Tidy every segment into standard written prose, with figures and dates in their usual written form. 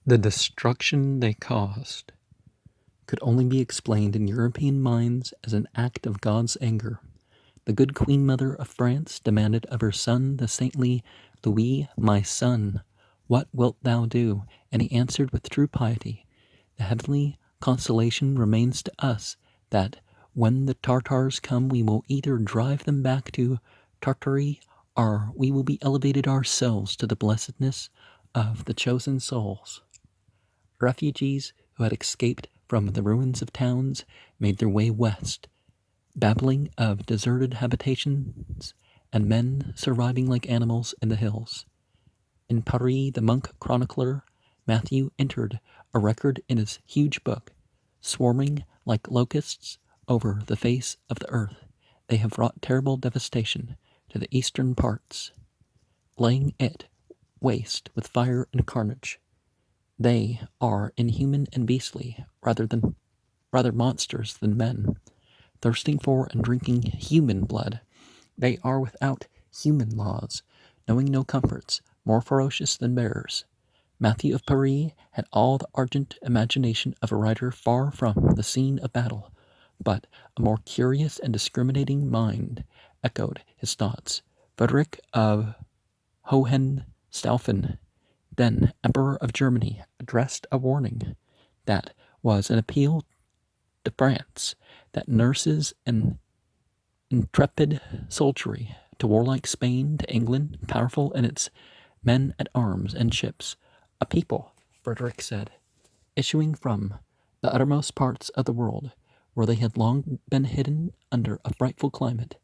The destruction they caused could only be explained in European minds as an act of God's anger. The good Queen Mother of France demanded of her son, the saintly Louis, "My son, what wilt thou do?" And he answered with true piety. The heavenly consolation remains to us that when the Tartars come, we will either drive them back to Tartary, or we will be elevated ourselves to the blessedness of the chosen souls. Refugees who had escaped from the ruins of towns made their way west, babbling of deserted habitations and men surviving like animals in the hills. In Paris, the monk chronicler Matthew entered a record in his huge book. Swarming like locusts over the face of the earth, they have wrought terrible devastation to the eastern parts, laying it waste with fire and carnage. They are inhuman and beastly, rather monsters than men, thirsting for and drinking human blood. They are without human laws, knowing no comforts, more ferocious than bears. Matthew of Paris had all the ardent imagination of a writer far from the scene of battle, but a more curious and discriminating mind echoed his thoughts. Frederick of Hohenstaufen, then Emperor of Germany, addressed a warning that was an appeal to France, that nurses an intrepid soldiery, to warlike Spain, to England, powerful in its men at arms and ships. A people, Frederick said, issuing from the uttermost parts of the world, where they had long been hidden under a frightful climate,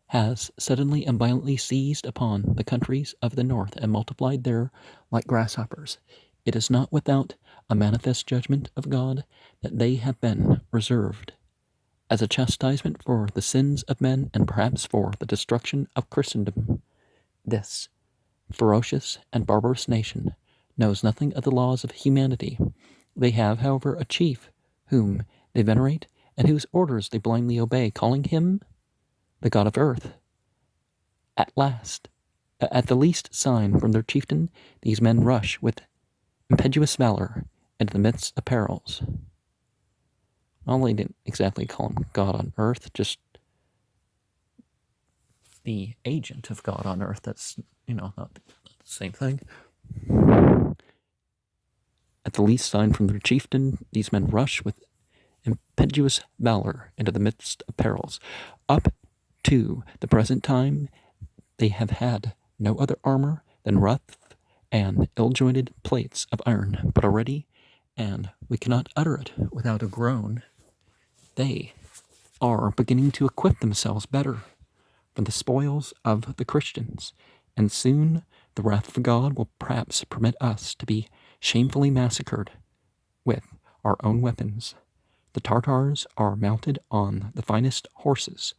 has suddenly and violently seized upon the countries of the north and multiplied there like grasshoppers. It is not without a manifest judgment of God that they have been reserved as a chastisement for the sins of men and perhaps for the destruction of Christendom. This ferocious and barbarous nation knows nothing of the laws of humanity. They have, however, a chief whom they venerate and whose orders they blindly obey, calling him the God of earth. At the least sign from their chieftain, these men rush with impetuous valor into the midst of perils. Well, they didn't exactly call him God on earth, just the agent of God on earth. That's, not the same thing. At the least sign from their chieftain, these men rush with impetuous valor into the midst of perils. Up to the present time, they have had no other armor than rough and ill-jointed plates of iron, but already, and we cannot utter it without a groan, they are beginning to equip themselves better from the spoils of the Christians, and soon the wrath of God will perhaps permit us to be shamefully massacred with our own weapons. The Tartars are mounted on the finest horses,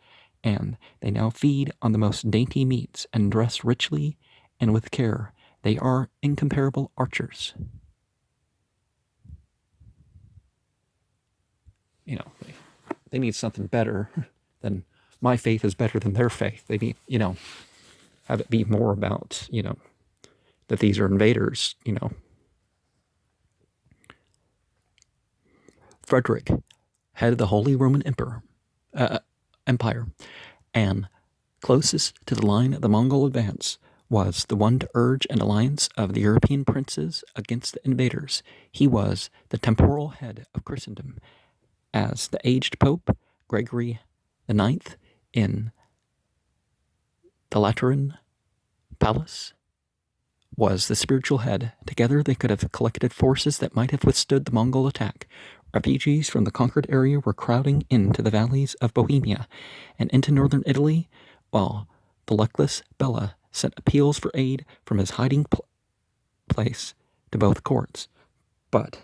and they now feed on the most dainty meats and dress richly and with care. They are incomparable archers. They need something better than my faith is better than their faith. They need, have it be more about, that these are invaders, Frederick, head of the Holy Roman Empire, and closest to the line of the Mongol advance, was the one to urge an alliance of the European princes against the invaders. He was the temporal head of Christendom, as the aged Pope Gregory IX in the Lateran Palace was the spiritual head. Together they could have collected forces that might have withstood the Mongol attack. Refugees from the conquered area were crowding into the valleys of Bohemia and into northern Italy, while the luckless Bela sent appeals for aid from his hiding place to both courts. But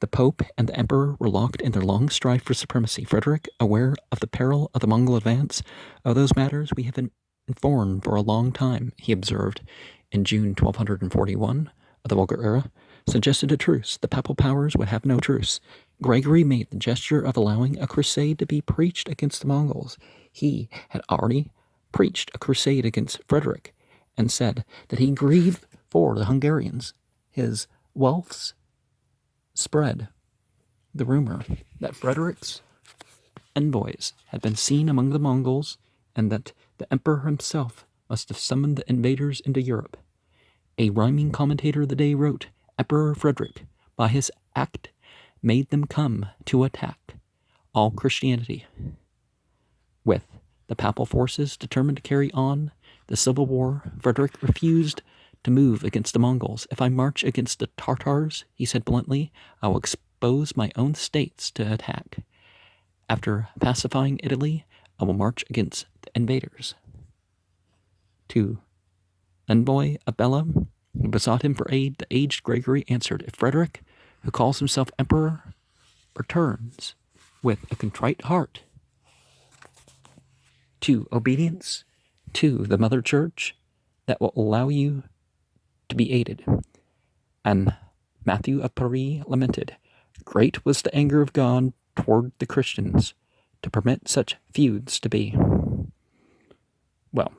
the Pope and the Emperor were locked in their long strife for supremacy. Frederick, aware of the peril of the Mongol advance, of those matters we have been informed for a long time, he observed in June 1241 of the Vulgar Era, suggested a truce. The papal powers would have no truce. Gregory made the gesture of allowing a crusade to be preached against the Mongols. He had already preached a crusade against Frederick and said that he grieved for the Hungarians. His wealths spread the rumor that Frederick's envoys had been seen among the Mongols and that the emperor himself must have summoned the invaders into Europe. A rhyming commentator of the day wrote, Emperor Frederick, by his act, made them come to attack all Christianity. With the papal forces determined to carry on the civil war, Frederick refused to move against the Mongols. If I march against the Tartars, he said bluntly, I will expose my own states to attack. After pacifying Italy, I will march against the invaders. To envoy Abella, who besought him for aid, the aged Gregory answered, if Frederick, who calls himself emperor, returns with a contrite heart to obedience to the Mother Church, that will allow you to be aided. And Matthew of Paris lamented, great was the anger of God toward the Christians to permit such feuds to be. Well,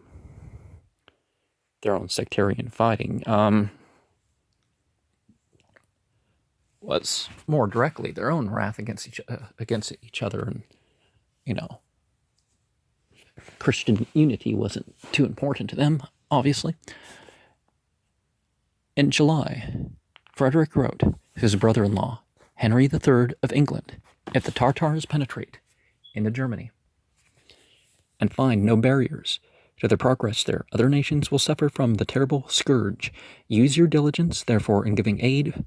their own sectarian fighting was more directly their own wrath against each other, and Christian unity wasn't too important to them, obviously. In July, Frederick wrote to his brother-in-law, Henry III of England, if the Tartars penetrate into Germany and find no barriers to their progress there, other nations will suffer from the terrible scourge. Use your diligence, therefore, in giving aid,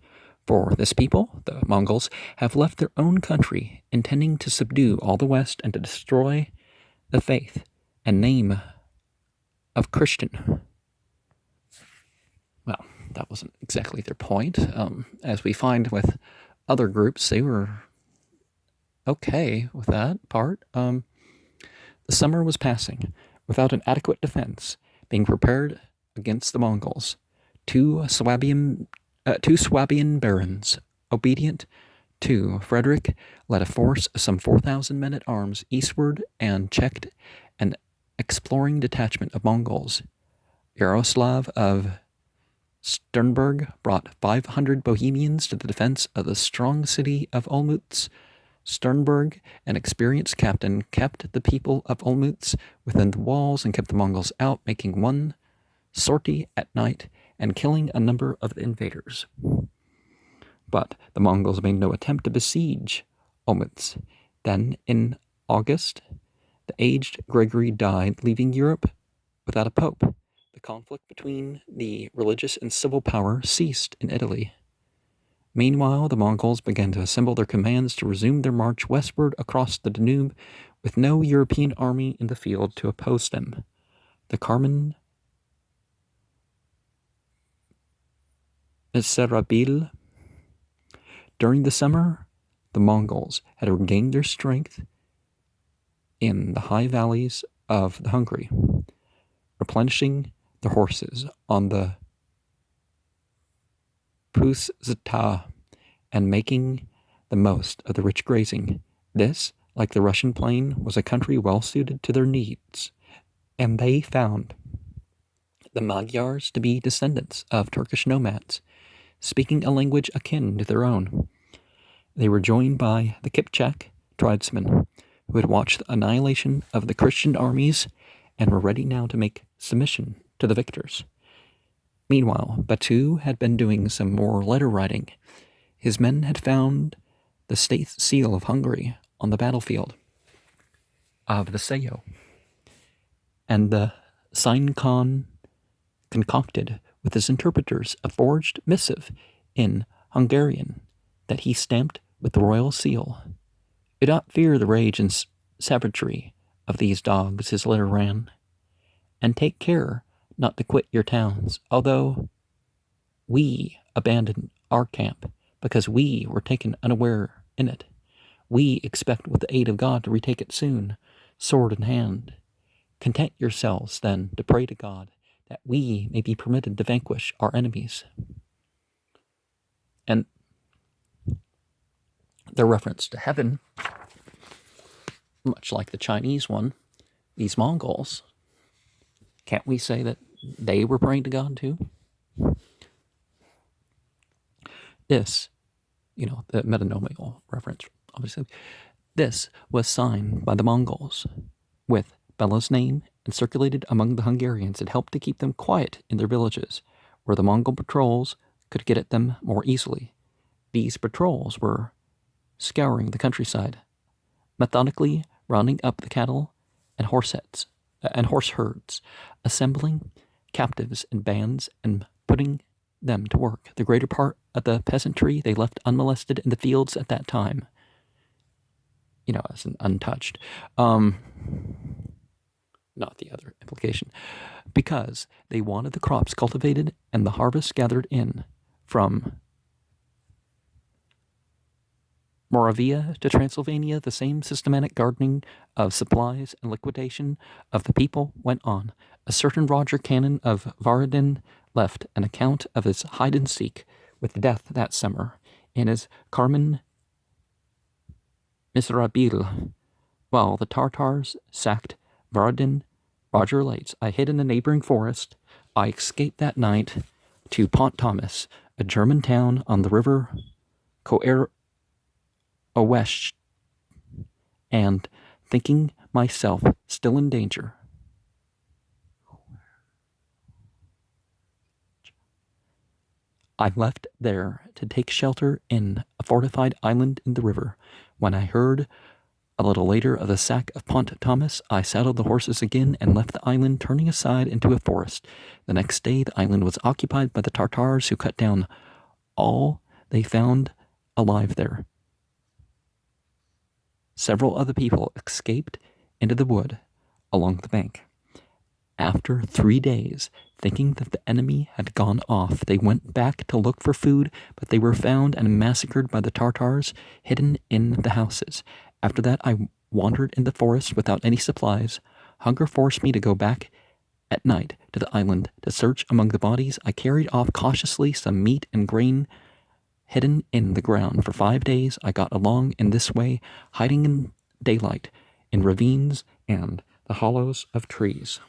for this people, the Mongols, have left their own country, intending to subdue all the West and to destroy the faith and name of Christian. Well, that wasn't exactly their point. As we find with other groups, they were okay with that part. The summer was passing without an adequate defense being prepared against the Mongols. Two Swabian barons, obedient to Frederick, led a force of some 4,000 men at arms eastward and checked an exploring detachment of Mongols. Yaroslav of Sternberg brought 500 Bohemians to the defense of the strong city of Olmütz. Sternberg, an experienced captain, kept the people of Olmütz within the walls and kept the Mongols out, making one sortie at night and killing a number of the invaders. But the Mongols made no attempt to besiege Olmütz. Then, in August, the aged Gregory died, leaving Europe without a pope. The conflict between the religious and civil power ceased in Italy. Meanwhile, the Mongols began to assemble their commands to resume their march westward across the Danube, with no European army in the field to oppose them. The Carmen Miserabile. During the summer, the Mongols had regained their strength in the high valleys of the Hungary, replenishing their horses on the Puszta and making the most of the rich grazing. This, like the Russian plain, was a country well suited to their needs, and they found the Magyars to be descendants of Turkish nomads, speaking a language akin to their own. They were joined by the Kipchak tribesmen, who had watched the annihilation of the Christian armies and were ready now to make submission to the victors. Meanwhile, Batu had been doing some more letter writing. His men had found the state seal of Hungary on the battlefield of the Sayo, and the Sign Khan concocted with his interpreters a forged missive in Hungarian that he stamped with the royal seal. Do not fear the rage and savagery of these dogs, his letter ran, and take care not to quit your towns, although we abandoned our camp because we were taken unaware in it. We expect with the aid of God to retake it soon, sword in hand. Content yourselves, then, to pray to God that we may be permitted to vanquish our enemies. And the reference to heaven, much like the Chinese one, these Mongols, can't we say that they were praying to God too? This the metanomial reference, obviously. This was signed by the Mongols with Bella's name and circulated among the Hungarians. It helped to keep them quiet in their villages, where the Mongol patrols could get at them more easily. These patrols were scouring the countryside, methodically rounding up the cattle and horse herds, assembling captives in bands and putting them to work. The greater part of the peasantry they left unmolested in the fields at that time, as an untouched. Not the other implication. Because they wanted the crops cultivated and the harvest gathered in from Moravia to Transylvania. The same systematic gardening of supplies and liquidation of the people went on. A certain Roger Cannon of Varadin left an account of his hide-and-seek with death that summer in his Carmen Miserabile. While the Tartars sacked Varadin, Roger relates, I hid in a neighboring forest. I escaped that night to Pont Thomas, a German town on the river Coerowesch, and thinking myself still in danger, I left there to take shelter in a fortified island in the river. When I heard a little later of the sack of Pont Thomas, I saddled the horses again and left the island, turning aside into a forest. The next day, the island was occupied by the Tartars, who cut down all they found alive there. Several other people escaped into the wood along the bank. After 3 days, thinking that the enemy had gone off, they went back to look for food, but they were found and massacred by the Tartars, hidden in the houses. After that, I wandered in the forest without any supplies. Hunger forced me to go back at night to the island to search among the bodies. I carried off cautiously some meat and grain hidden in the ground. For 5 days, I got along in this way, hiding in daylight, in ravines and the hollows of trees.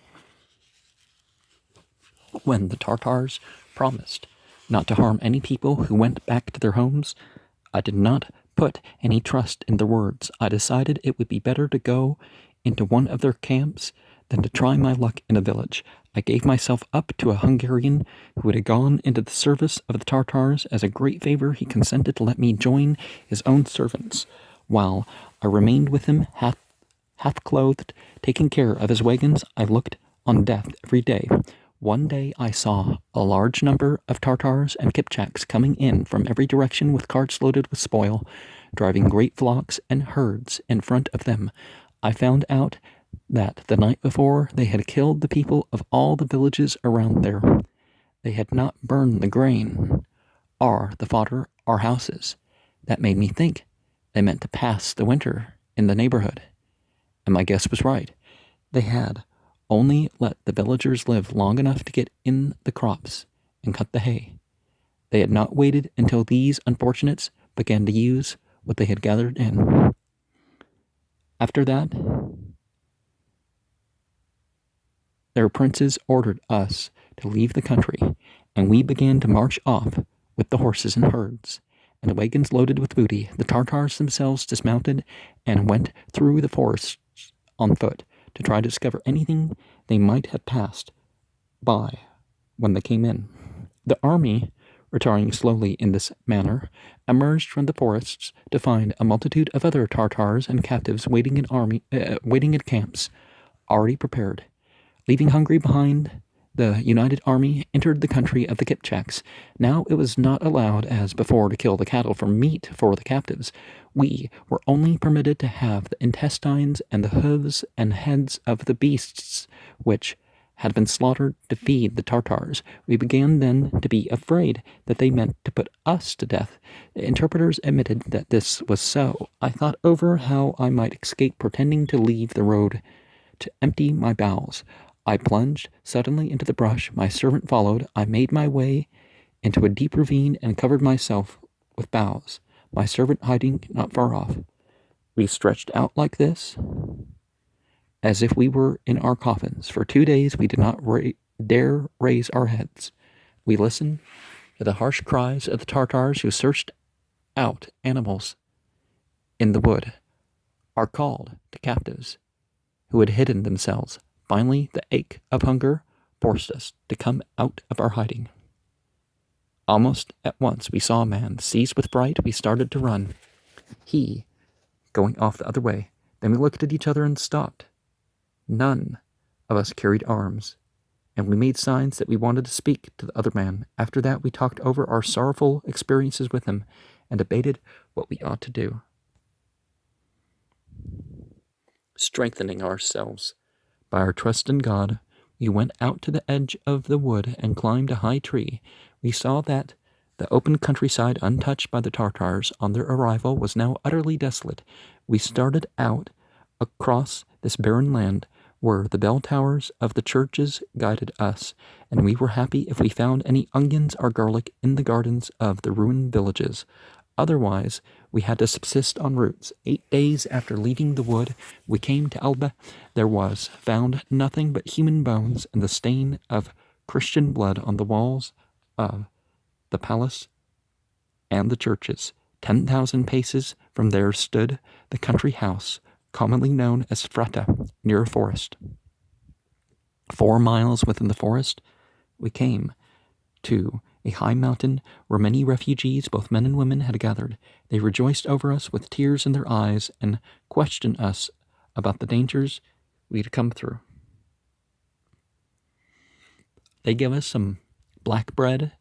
When the Tartars promised not to harm any people who went back to their homes, I did not put any trust in their words. I decided it would be better to go into one of their camps than to try my luck in a village. I gave myself up to a Hungarian who had gone into the service of the Tartars. As a great favor, he consented to let me join his own servants, while I remained with him half-clothed, taking care of his wagons. I looked on death every day. One day I saw a large number of Tartars and Kipchaks coming in from every direction with carts loaded with spoil, driving great flocks and herds in front of them. I found out that the night before they had killed the people of all the villages around there. They had not burned the grain or the fodder or houses. That made me think they meant to pass the winter in the neighborhood. And my guess was right. They had only let the villagers live long enough to get in the crops and cut the hay. They had not waited until these unfortunates began to use what they had gathered in. After that, their princes ordered us to leave the country, and we began to march off with the horses and herds, and the wagons loaded with booty. The Tartars themselves dismounted and went through the forests on foot to try to discover anything they might have passed by when they came in. The army, retiring slowly in this manner, emerged from the forests to find a multitude of other Tartars and captives waiting in camps, already prepared. Leaving Hungary behind, the united army entered the country of the Kipchaks. Now it was not allowed, as before, to kill the cattle for meat for the captives. We were only permitted to have the intestines and the hooves and heads of the beasts which had been slaughtered to feed the Tartars. We began then to be afraid that they meant to put us to death. The interpreters admitted that this was so. I thought over how I might escape, pretending to leave the road to empty my bowels. I plunged suddenly into the brush. My servant followed. I made my way into a deep ravine and covered myself with boughs, my servant hiding not far off. We stretched out like this, as if we were in our coffins. For 2 days we did not dare raise our heads. We listened to the harsh cries of the Tartars who searched out animals in the wood are called to captives who had hidden themselves. Finally, the ache of hunger forced us to come out of our hiding. Almost at once, we saw a man. Seized with fright, we started to run. He going off the other way. Then we looked at each other and stopped. None of us carried arms, and we made signs that we wanted to speak to the other man. After that, we talked over our sorrowful experiences with him and debated what we ought to do. Strengthening ourselves by our trust in God, we went out to the edge of the wood and climbed a high tree. We saw that the open countryside, untouched by the Tartars on their arrival, was now utterly desolate. We started out across this barren land where the bell towers of the churches guided us, and we were happy if we found any onions or garlic in the gardens of the ruined villages. Otherwise, we had to subsist on roots. 8 days after leaving the wood, we came to Elba. There was found nothing but human bones and the stain of Christian blood on the walls of the palace and the churches. 10,000 paces from there stood the country house, commonly known as Frata, near a forest. 4 miles within the forest, we came to a high mountain where many refugees, both men and women, had gathered. They rejoiced over us with tears in their eyes and questioned us about the dangers we'd come through. They gave us some black bread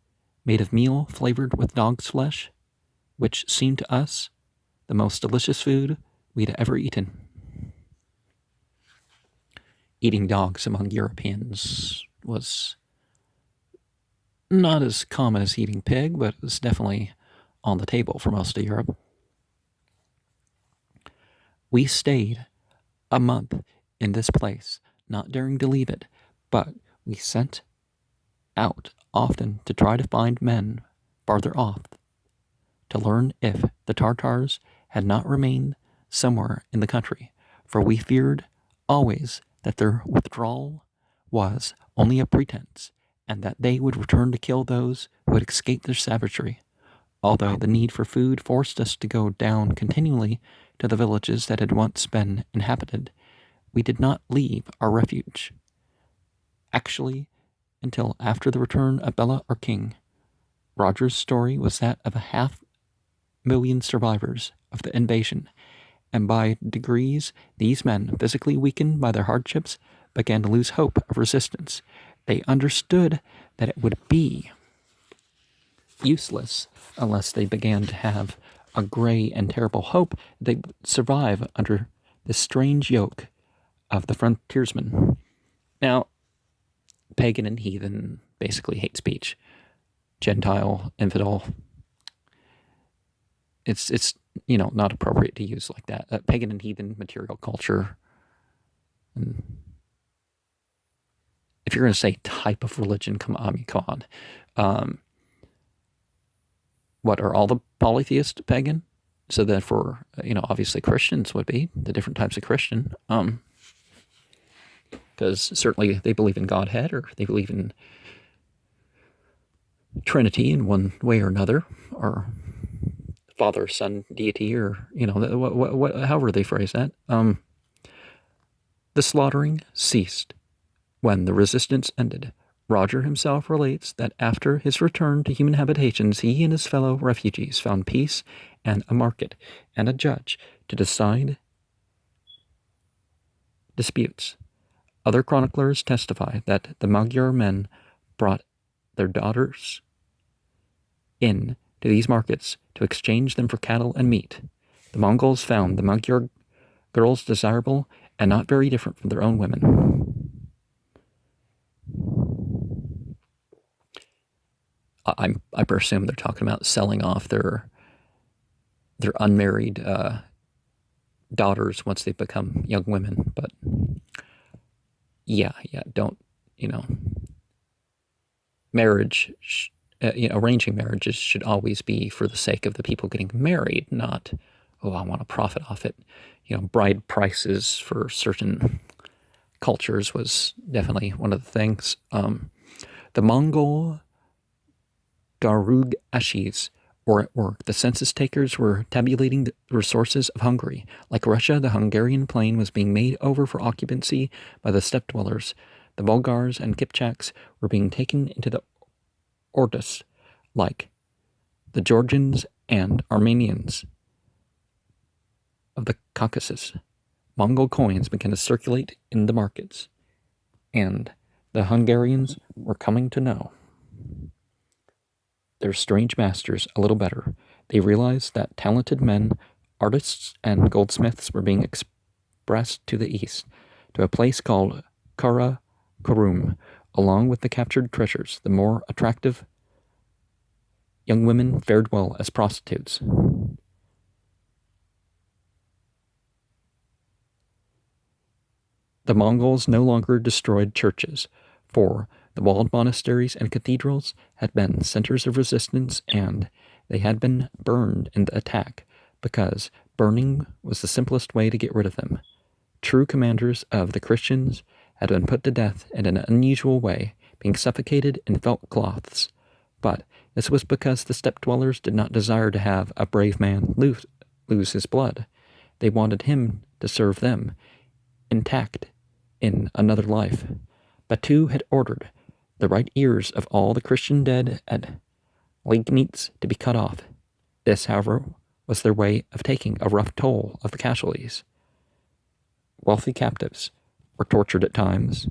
made of meal flavored with dog's flesh, which seemed to us the most delicious food we'd ever eaten. Eating dogs among Europeans was not as common as eating pig, but it was definitely on the table for most of Europe. We stayed a month in this place, not daring to leave it, but we sent out often to try to find men farther off, to learn if the Tartars had not remained somewhere in the country, for we feared always that their withdrawal was only a pretense, and that they would return to kill those who had escaped their savagery. Although the need for food forced us to go down continually to the villages that had once been inhabited, we did not leave our refuge. Actually, until after the return of Bela, our king. Roger's story was that of 500,000 survivors of the invasion, and by degrees these men, physically weakened by their hardships, began to lose hope of resistance. They understood that it would be useless unless they began to have a gray and terrible hope they would survive under this strange yoke of the frontiersmen. Now, pagan and heathen, basically hate speech. Gentile, infidel. It's not appropriate to use like that. Pagan and heathen, material culture. And if you're going to say type of religion, come on. What are all the polytheists pagan? So therefore, obviously Christians would be the different types of Christian. Because certainly they believe in Godhead, or they believe in Trinity in one way or another, or Father, Son, deity, or however they phrase that. The slaughtering ceased when the resistance ended. Roger himself relates that after his return to human habitations, he and his fellow refugees found peace and a market and a judge to decide disputes. Other chroniclers testify that the Magyar men brought their daughters in to these markets to exchange them for cattle and meat. The Mongols found the Magyar girls desirable and not very different from their own women. I presume they're talking about selling off their unmarried daughters once they become young women. But yeah, don't, marriage, arranging marriages should always be for the sake of the people getting married, not, I want to profit off it. Bride prices for certain cultures was definitely one of the things. The Mongol Darug Ashis were at work. The census takers were tabulating the resources of Hungary. Like Russia, the Hungarian plain was being made over for occupancy by the steppe dwellers. The Bulgars and Kipchaks were being taken into the Ordos, like the Georgians and Armenians of the Caucasus. Mongol coins began to circulate in the markets, and the Hungarians were coming to know their strange masters a little better. They realized that talented men, artists, and goldsmiths were being expressed to the east, to a place called Kara Korum. Along with the captured treasures, the more attractive young women fared well as prostitutes. The Mongols no longer destroyed churches, for the walled monasteries and cathedrals had been centers of resistance, and they had been burned in the attack, because burning was the simplest way to get rid of them. True commanders of the Christians had been put to death in an unusual way, being suffocated in felt cloths. But this was because the steppe dwellers did not desire to have a brave man lose his blood. They wanted him to serve them, intact in another life. Batu had ordered the right ears of all the Christian dead at Liegnitz to be cut off. This, however, was their way of taking a rough toll of the casualties. Wealthy captives were tortured at times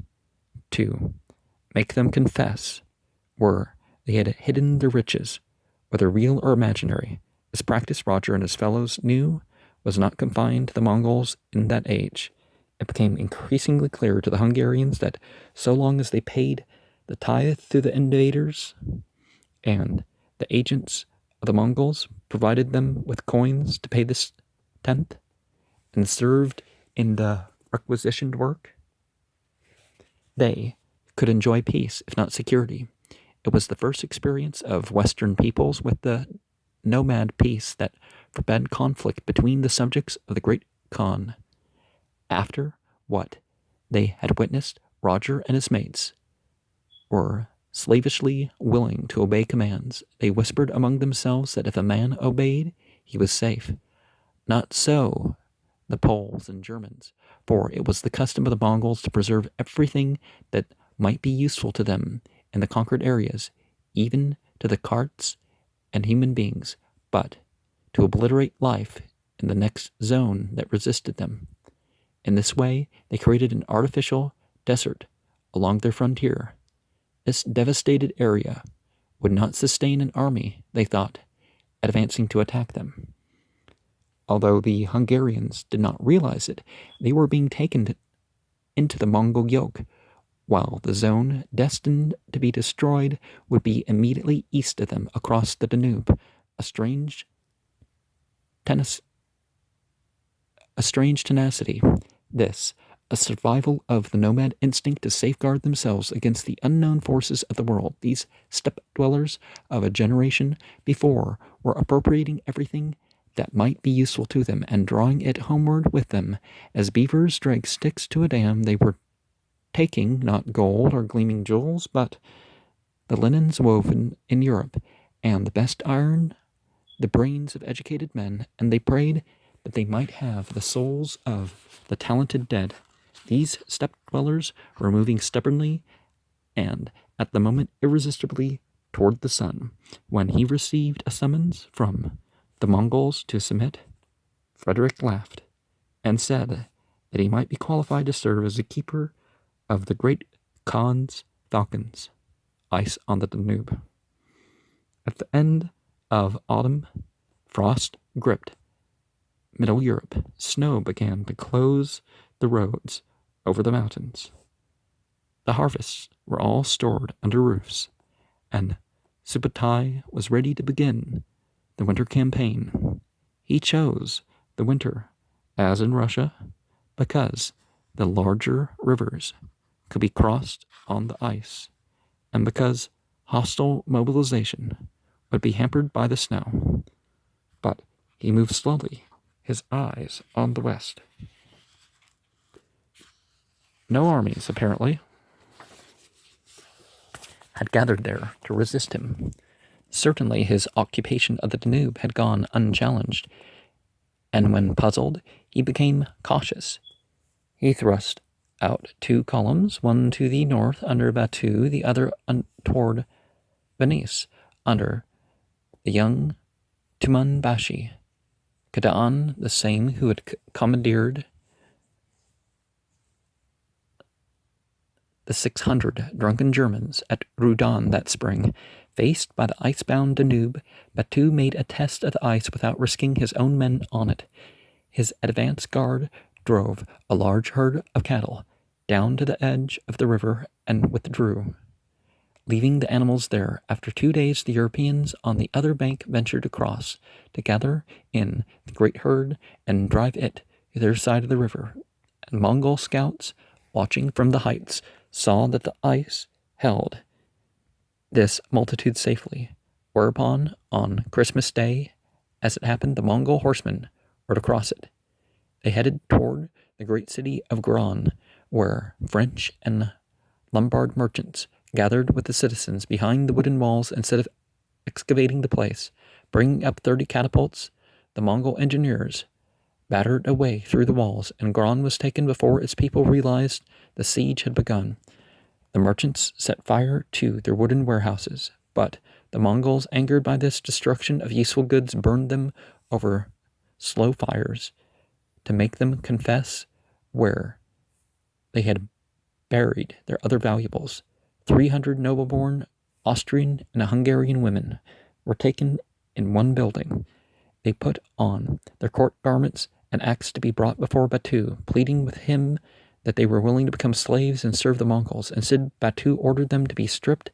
to make them confess where they had hidden their riches, whether real or imaginary. This practice Roger and his fellows knew was not confined to the Mongols in that age. It became increasingly clear to the Hungarians that so long as they paid the tithe to the invaders and the agents of the Mongols provided them with coins to pay this tenth and served in the requisitioned work, they could enjoy peace, if not security. It was the first experience of Western peoples with the nomad peace that forbade conflict between the subjects of the Great Khan. After what they had witnessed, Roger and his mates were slavishly willing to obey commands. They whispered among themselves that if a man obeyed, he was safe. Not so the Poles and Germans, for it was the custom of the Mongols to preserve everything that might be useful to them in the conquered areas, even to the carts and human beings, but to obliterate life in the next zone that resisted them. In this way, they created an artificial desert along their frontier. This devastated area would not sustain an army, they thought, advancing to attack them. Although the Hungarians did not realize it, they were being taken into the Mongol yoke, while the zone destined to be destroyed would be immediately east of them across the Danube. A strange tenacity, this, a survival of the nomad instinct to safeguard themselves against the unknown forces of the world. These steppe dwellers of a generation before were appropriating everything that might be useful to them and drawing it homeward with them. As beavers drag sticks to a dam, they were taking not gold or gleaming jewels, but the linens woven in Europe, and the best iron, the brains of educated men, and they prayed that they might have the souls of the talented dead. These steppe dwellers were moving stubbornly and, at the moment, irresistibly toward the sun. When he received a summons from the Mongols to submit, Frederick laughed and said that he might be qualified to serve as a keeper of the great Khan's falcons, ice on the Danube. At the end of autumn, frost gripped Middle Europe. Snow began to close the roads over the mountains. The harvests were all stored under roofs, and Subutai was ready to begin the winter campaign. He chose the winter, as in Russia, because the larger rivers could be crossed on the ice, and because hostile mobilization would be hampered by the snow. But he moved slowly, his eyes on the west. No armies, apparently, had gathered there to resist him. Certainly his occupation of the Danube had gone unchallenged, and when puzzled, he became cautious. He thrust out 2 columns, one to the north under Batu, the other toward Venice under the young Tuman Bashi. Kadaan, the same who had commandeered the 600 drunken Germans at Rudan that spring, faced by the ice-bound Danube, Batu made a test of the ice without risking his own men on it. His advance guard drove a large herd of cattle down to the edge of the river and withdrew, leaving the animals there. After 2 days, the Europeans on the other bank ventured across to gather in the great herd and drive it to their side of the river. And Mongol scouts, watching from the heights, saw that the ice held this multitude safely, whereupon, on Christmas Day, as it happened, the Mongol horsemen were to cross it. They headed toward the great city of Gran, where French and Lombard merchants gathered with the citizens behind the wooden walls. Instead of excavating the place, bringing up 30 catapults, the Mongol engineers battered a way through the walls, and Gran was taken before its people realized the siege had begun. The merchants set fire to their wooden warehouses, but the Mongols, angered by this destruction of useful goods, burned them over slow fires to make them confess where they had buried their other valuables. 300 noble-born Austrian and Hungarian women were taken in one building. They put on their court garments and asked to be brought before Batu, pleading with him that they were willing to become slaves and serve the Mongols. Instead, Batu ordered them to be stripped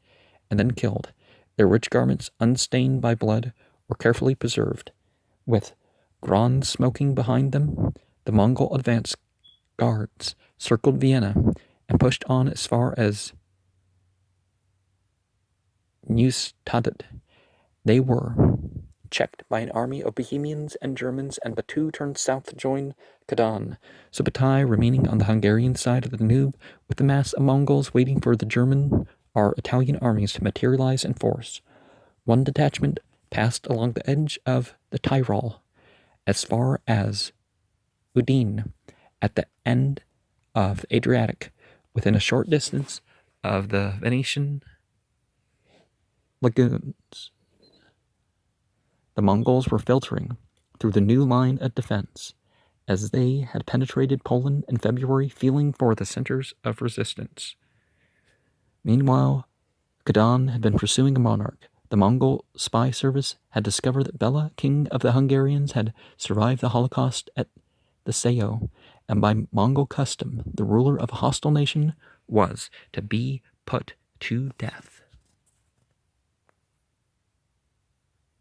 and then killed. Their rich garments, unstained by blood, were carefully preserved. With Gran smoking behind them, the Mongol advance guards circled Vienna and pushed on as far as Neustadt. They were checked by an army of Bohemians and Germans, and Batu turned south to join Kadaan, Subutai remaining on the Hungarian side of the Danube, with the mass of Mongols waiting for the German or Italian armies to materialize in force. One detachment passed along the edge of the Tyrol as far as Udine, at the end of the Adriatic, within a short distance of the Venetian lagoons. The Mongols were filtering through the new line of defense, as they had penetrated Poland in February, feeling for the centers of resistance. Meanwhile, Kadaan had been pursuing a monarch. The Mongol spy service had discovered that Bela, king of the Hungarians, had survived the Holocaust at the Sayo, and by Mongol custom, the ruler of a hostile nation was to be put to death.